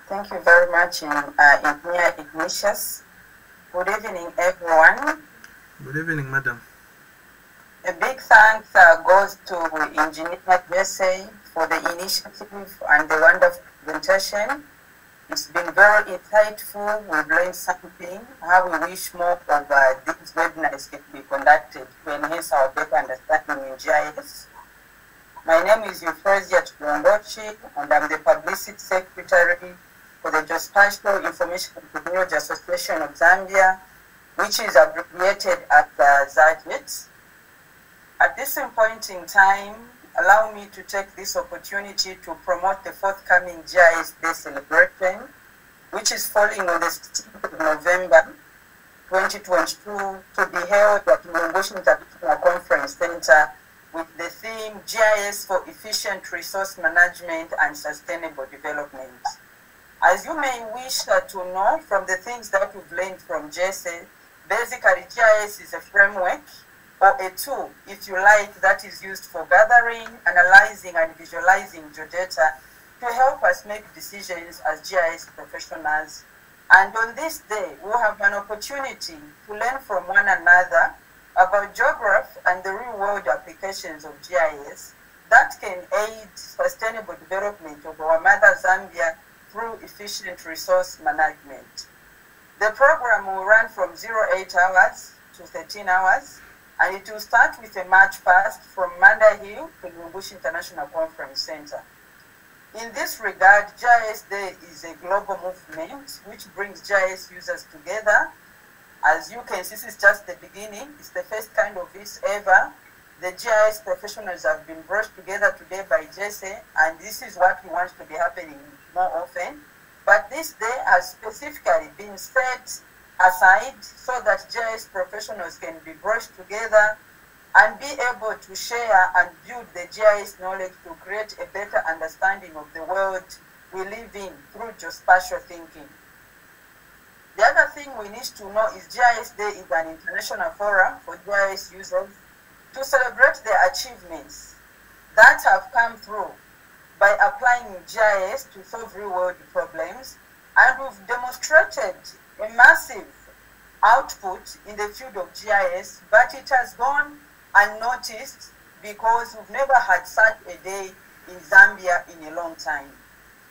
Thank you very much, Engineer Ignatius. Good evening, everyone. Good evening, madam. A big thanks goes to Engineer Jesse for the initiative and the wonderful presentation. It's been very insightful. We've learned something. How we wish more of these webinars can be conducted to enhance our better understanding in GIS. My name is Euphrasia Tugongochi, and I'm the Publicity Secretary for the Geospatial Information Technology Association of Zambia, which is abbreviated as ZAGIT. At this point in time, allow me to take this opportunity to promote the forthcoming GIS Day celebration, which is falling on the 16th of November 2022 to be held at Mulungushi International Conference Center with the theme GIS for Efficient Resource Management and Sustainable Development. As you may wish to know from the things that we've learned from Jesse, basically GIS is a framework or a tool, if you like, that is used for gathering, analyzing, and visualizing geodata to help us make decisions as GIS professionals. And on this day, we'll have an opportunity to learn from one another about geography and the real-world applications of GIS that can aid sustainable development of our mother Zambia through efficient resource management. The program will run from 08 hours to 13 hours, and it will start with a march past from Manda Hill to Mulungushi International Conference Center. In this regard, GIS Day is a global movement which brings GIS users together. As you can see, this is just the beginning. It's the first kind of this ever. The GIS professionals have been brought together today by Jesse, and this is what we want to be happening more often. But this day has specifically been set aside so that GIS professionals can be brought together and be able to share and build the GIS knowledge to create a better understanding of the world we live in through geospatial thinking. The other thing we need to know is GIS Day is an international forum for GIS users to celebrate their achievements that have come through by applying GIS to solve real-world problems, and we've demonstrated a massive output in the field of GIS, but it has gone unnoticed because we've never had such a day in Zambia in a long time.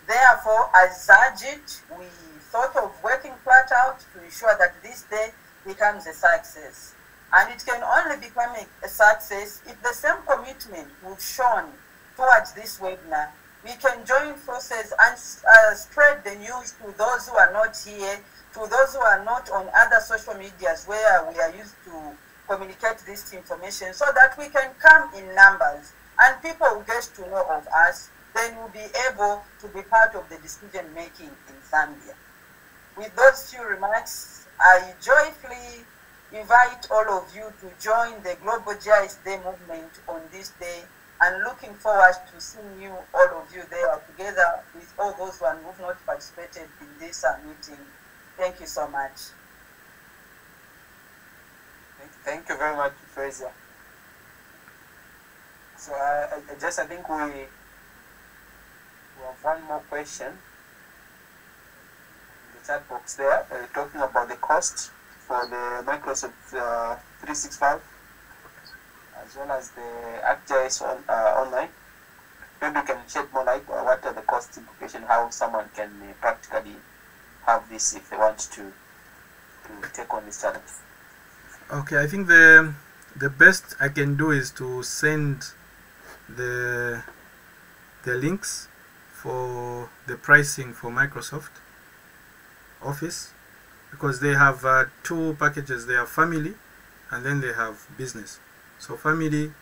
Therefore, as ZAGIT, we thought of working flat out to ensure that this day becomes a success. And it can only become a success if the same commitment we've shown towards this webinar, we can join forces and spread the news to those who are not here, to those who are not on other social medias where we are used to communicate this information, so that we can come in numbers and people will get to know of us, then we'll be able to be part of the decision making in Zambia. With those few remarks, I joyfully invite all of you to join the Global GIS Day movement on this day, and looking forward to seeing you, all of you there together with all those who have not participated in this meeting. Thank you so much. Thank you very much, Fraser. So I think we have one more question in the chat box there, talking about the cost for the Microsoft 365 as well as the ArcGIS online. Maybe you can shed more light on what are the cost implications, how someone can practically have this if they want to take on this challenge. Okay, I think the best I can do is to send the links for the pricing for Microsoft Office, because they have two packages. They have family and then they have business. So family,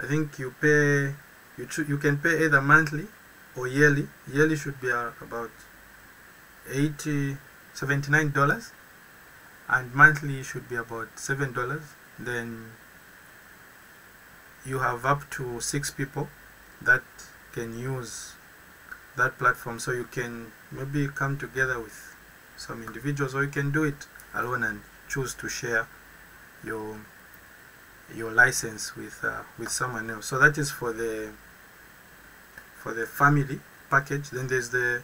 I think you can pay either monthly or yearly. Yearly should be about $79, and monthly should be about $7. Then you have up to 6 people that can use that platform, so you can maybe come together with some individuals, or you can do it alone and choose to share your license with someone else. So that is for the family package. Then there's the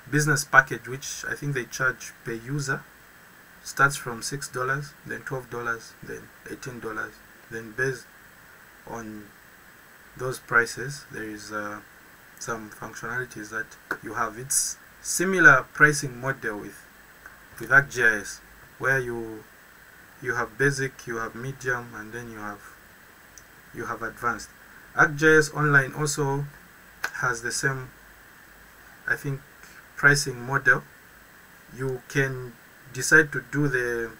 business package, which I think they charge per user. Starts from $6, then $12, then $18. Then based on those prices, there is some functionalities that you have. It's similar pricing model with ArcGIS, where you have basic, you have medium, and then you have advanced. ArcGIS Online also has the same, I think, pricing model. You can decide to do the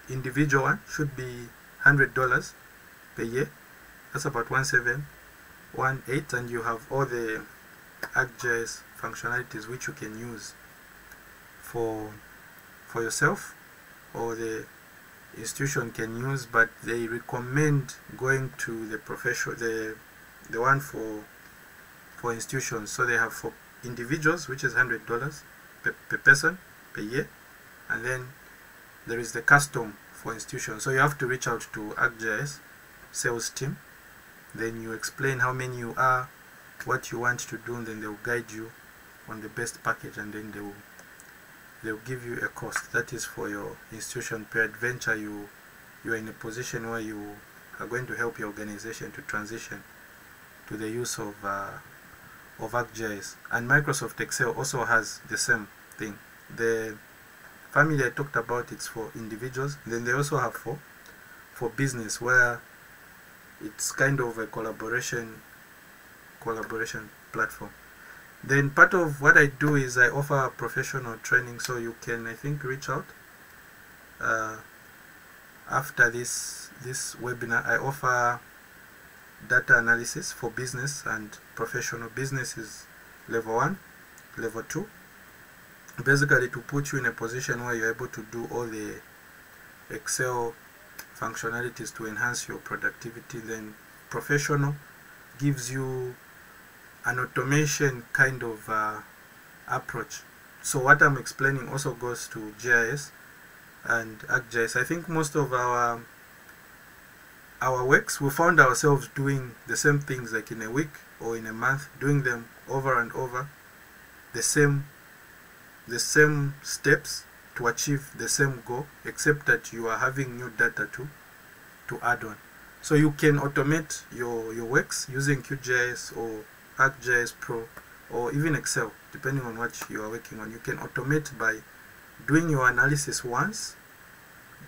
individual one, should be $100 per year. That's about 1718, and you have all the ArcGIS functionalities which you can use for yourself, or the institution can use, but they recommend going to the professional, the one for institutions. So they have for individuals, which is $100 per person per year, and then there is the custom for institutions. So you have to reach out to ArcGIS sales team, then you explain how many you are, what you want to do, and then they'll guide you on the best package, and then they'll give you a cost that is for your institution. Peradventure you are in a position where you are going to help your organization to transition to the use of ArcGIS. And Microsoft Excel also has the same thing. The family I talked about, it's for individuals. Then they also have for business, where it's kind of a collaboration platform. Then part of what I do is I offer professional training, so you can, I think, reach out after this webinar. I offer data analysis for business and professional. Business is level 1, level 2, basically to put you in a position where you're able to do all the Excel functionalities to enhance your productivity. Then professional gives you an automation kind of approach. So what I'm explaining also goes to GIS and ArcGIS. I think most of our works, we found ourselves doing the same things, like in a week or in a month, doing them over and over, the same steps to achieve the same goal, except that you are having new data to add on. So you can automate your works using QGIS or ArcGIS Pro, or even Excel, depending on what you are working on. You can automate by doing your analysis once.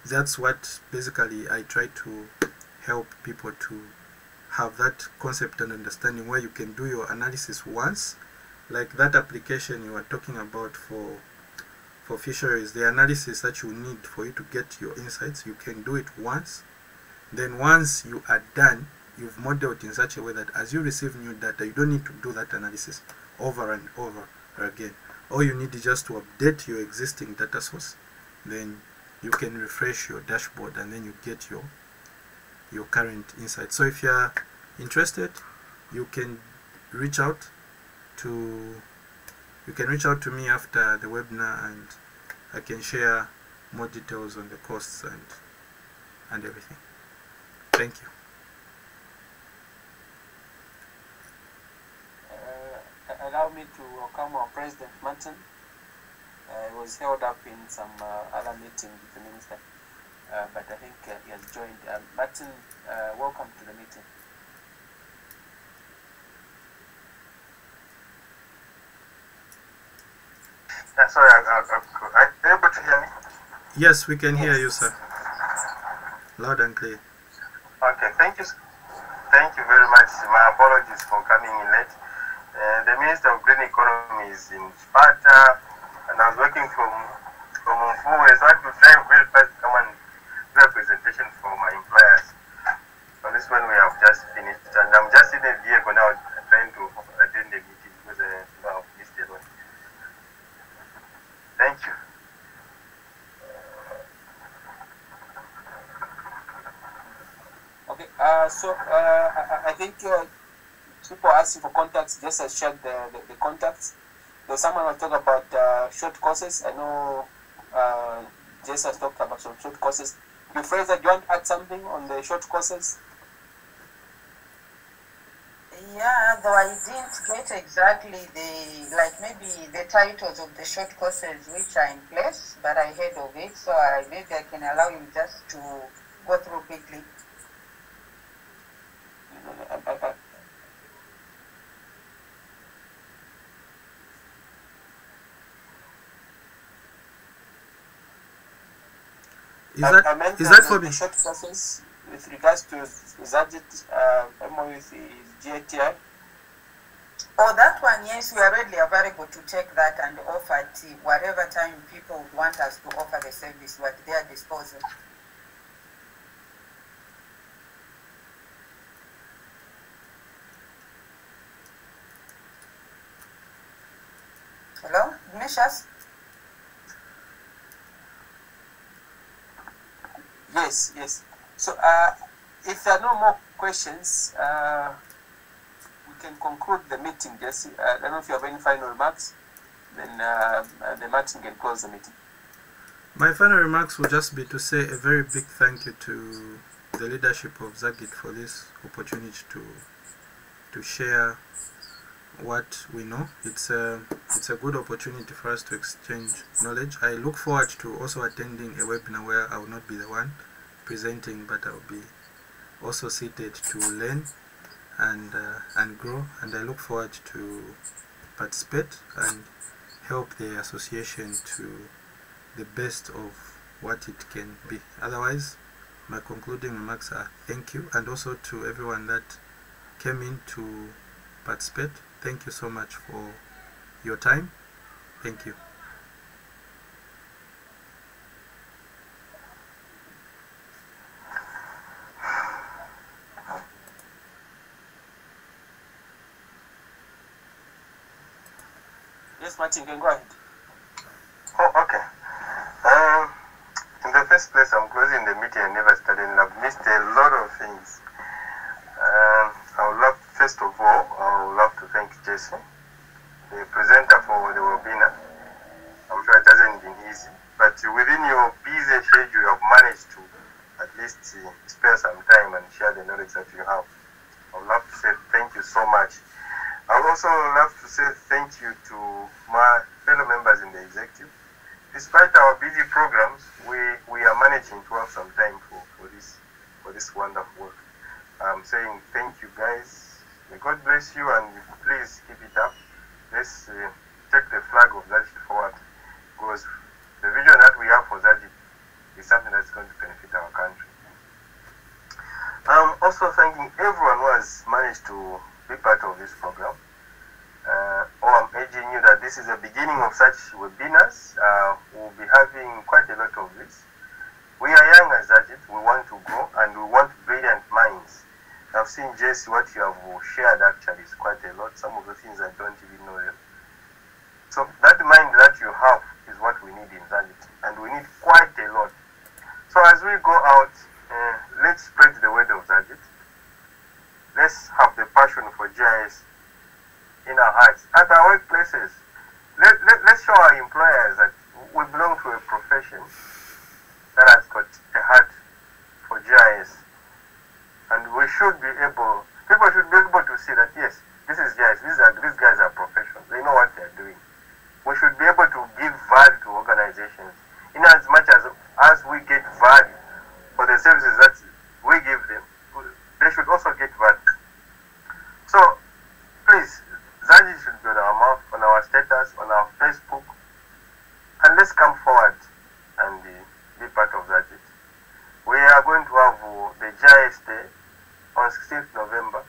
That's what basically I try to help people to have that concept and understanding, where you can do your analysis once, like that application you were talking about for fisheries. The analysis that you need for you to get your insights, you can do it once. Then once you are done, you've modeled in such a way that as you receive new data, you don't need to do that analysis over and over again. All you need is just to update your existing data source. Then you can refresh your dashboard, and then you get your current insights. So if you are interested, you can reach out to me after the webinar, and I can share more details on the costs and everything. Thank you. Allow me to welcome our President Martin. He was held up in some other meeting with the Minister, but I think he has joined. Martin, welcome to the meeting. Sorry, are you able to hear me? Yes, we can hear you, sir. Loud and clear. Okay, thank you. Thank you very much. My apologies for coming in late. The Minister of Green Economy is in Sparta, and I was working from Mfuwe, so I had to drive very fast to come and do a presentation for my employers. So this one we have just finished, and I'm just in a vehicle now trying to attend the meeting. I think people are asking for contacts. Just as shared the contacts. There's someone will talk about short courses. I know Jess has talked about some short courses. You Fraser, do you want to add something on the short courses? Yeah, though I didn't get exactly maybe the titles of the short courses which are in place, but I heard of it, so maybe I can allow you just to go through quickly. Is that for me? Short courses with regards to Zagit, MOU with the GATI. Oh, that one, yes, we are readily available to take that and offer at whatever time people would want us to offer the service at their disposal. Hello, Meshas? Yes. So, if there are no more questions, we can conclude the meeting, Jesse. I don't know if you have any final remarks. Then the Martin can close the meeting. My final remarks will just be to say a very big thank you to the leadership of Zagit for this opportunity to share what we know. It's a good opportunity for us to exchange knowledge. I look forward to also attending a webinar where I will not be the one presenting, but I will be also seated to learn and grow, and I look forward to participate and help the association to the best of what it can be. Otherwise, my concluding remarks are thank you, and also to everyone that came in to participate. Thank you so much for your time. Thank you. Yes, Martin, you can go ahead. Oh, okay. In the first place, I'm closing the meeting. I never started, and I've missed a lot of things. I would love, first of all, I would love to thank Jesse, the presenter, for the webinar. I'm sure it hasn't been easy, but within your busy schedule, you have managed to at least spare some time and share the knowledge that you have. I would love to say thank you so much. I would also love to say thank you to my fellow members in the executive. Despite our busy programs, we are managing to have some time for this wonderful work. I'm saying thank you, guys. May God bless you, and please keep it up. Let's take the flag of Zagit forward, because the vision that we have for Zagit is something that's going to benefit our country. I'm also thanking everyone who has managed to be part of this program. I'm urging you that this is the beginning of such webinars. We'll be having quite a lot of this. We are young as Zagit. We want to grow, and we want brilliant minds. I've seen, Jesse, what you have shared actually is quite a lot. Some of the things I don't even know them. So that mind that you have is what we need in Zagit, and we need quite a lot. So as we go out, let's spread the word of Zagit. Let's have the passion for GIS in our hearts. At our workplaces, let's show our employers that we belong to a profession that has got a heart for GIS. And we should be able, people should be able to see that, yes, this is GIS, these guys are professionals, they know what they're doing. We should be able to give value to organizations in as much as we get value for the services that we give them. They should also get value. So, please, Zagit should be on our mouth, on our status, on our Facebook, and let's come forward and be part of Zagit. We are going to have the GIS Day on 16th November,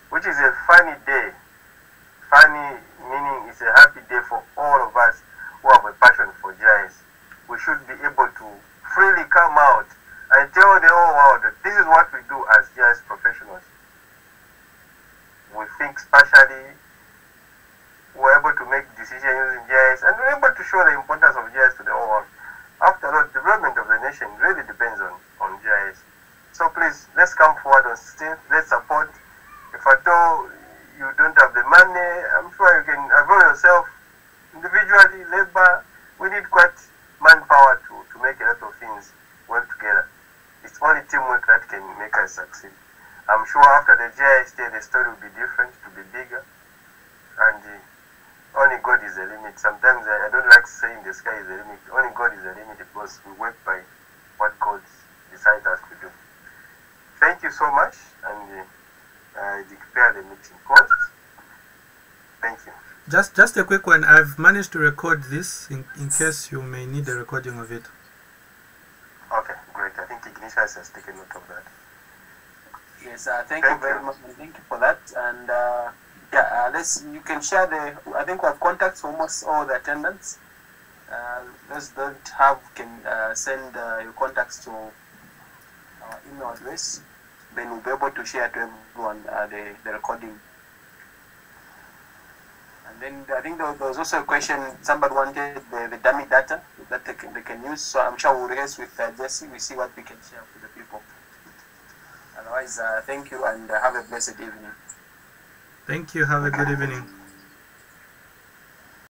which is a funny day. Funny meaning it's a happy day for all of us who have a passion for GIS. We should be able to freely come out and tell the whole world that this is what we do as GIS professionals. We think spatially, we're able to make decisions using GIS, and we're able to show the importance of GIS to the whole world. After all, the development of the nation really depends on GIS. So please, let's come forward on Steam. Let's support. If at all you don't have the money, I'm sure you can avail yourself individually, labor. We need quite manpower to make a lot of things work together. It's only teamwork that can make us succeed. I'm sure after the GIS day, the story will be different, to be bigger, and only God is the limit. Sometimes I don't like saying the sky is the limit. Only God is the limit because we work by what God decides us to do. Thank you so much, and I declare the meeting closed. Thank you. Just a quick one. I've managed to record this in case you may need a recording of it. Okay, great. I think Ignatius has taken note of that. Yes, thank you very much. Thank you for that. And you can share I think we have contacts for almost all the attendants. Those don't have can send your contacts to our email address. Then we'll be able to share to everyone the recording. And then I think there was also a question, somebody wanted the dummy data that they can use. So I'm sure we'll raise with Jesse. We see what we can share with the people. Otherwise, thank you and have a blessed evening. Thank you. Have a good evening.